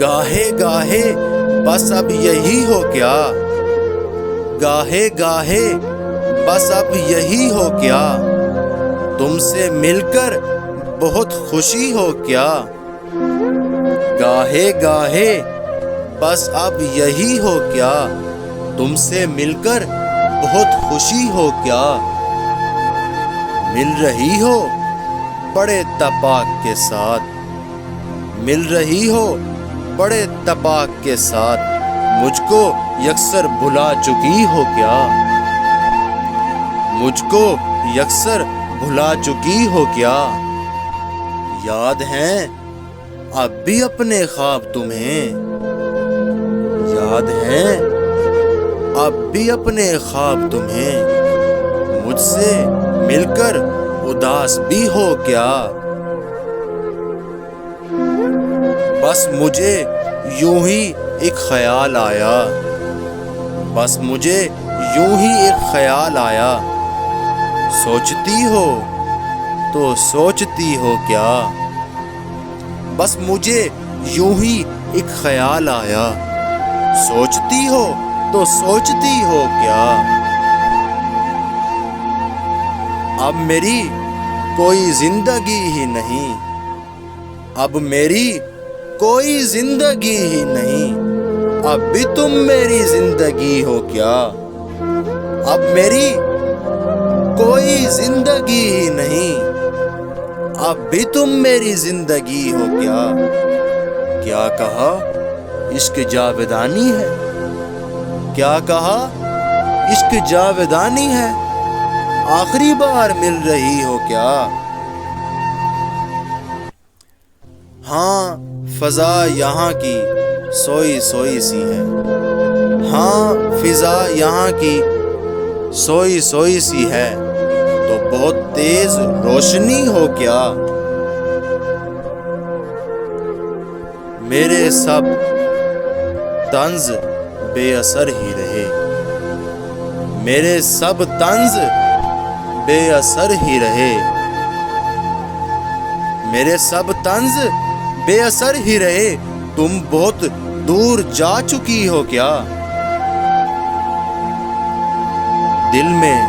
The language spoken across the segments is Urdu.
گاہے گاہے بس اب یہی ہو کیا، گاہے گاہے بس اب یہی ہو کیا، تم سے مل کر بہت خوشی ہو کیا، گاہے گاہے بس اب یہی ہو کیا، تم سے مل کر بہت خوشی ہو کیا، مل رہی ہو بڑے تپاک کے ساتھ، مل رہی ہو بڑے تپاک کے ساتھ، مجھ کو یکسر بھلا چکی ہو کیا، مجھ کو یکسر بھلا چکی ہو کیا، یاد ہیں اب بھی اپنے خواب تمہیں، یاد ہیں اب بھی اپنے خواب تمہیں، مجھ سے مل کر اداس بھی ہو کیا، بس مجھے یوں ہی ایک خیال آیا، بس مجھے یوں ہی ایک خیال آیا، سوچتی ہو تو سوچتی ہو کیا، بس مجھے یوں ہی ایک خیال آیا، سوچتی ہو تو سوچتی ہو کیا، اب میری کوئی زندگی ہی نہیں، اب میری کوئی زندگی ہی نہیں، اب بھی تم میری زندگی ہو کیا، اب میری کوئی زندگی ہی نہیں، اب بھی تم میری زندگی ہو کیا، کیا کہا عشق جاودانی ہے، کیا کہا عشق جاودانی ہے، آخری بار مل رہی ہو کیا، ہاں فضا یہاں کی سوئی سوئی سی ہے، ہاں فضا یہاں کی سوئی سوئی سی ہے، تو بہت تیز روشنی ہو کیا، میرے سب طنز بے اثر ہی رہے، میرے سب طنز بے اثر ہی رہے، میرے سب طنز بے اثر ہی رہے، تم بہت دور جا چکی ہو کیا، دل میں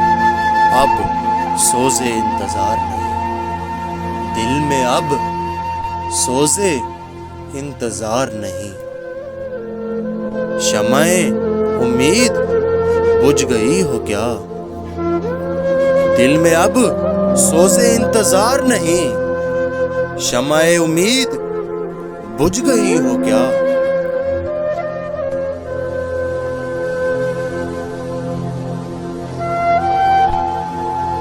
اب سوز انتظار نہیں، دل میں اب سوز انتظار نہیں، شمع امید بجھ گئی ہو کیا، دل میں اب سوز انتظار نہیں، شمع امید بجھ گئی ہو کیا۔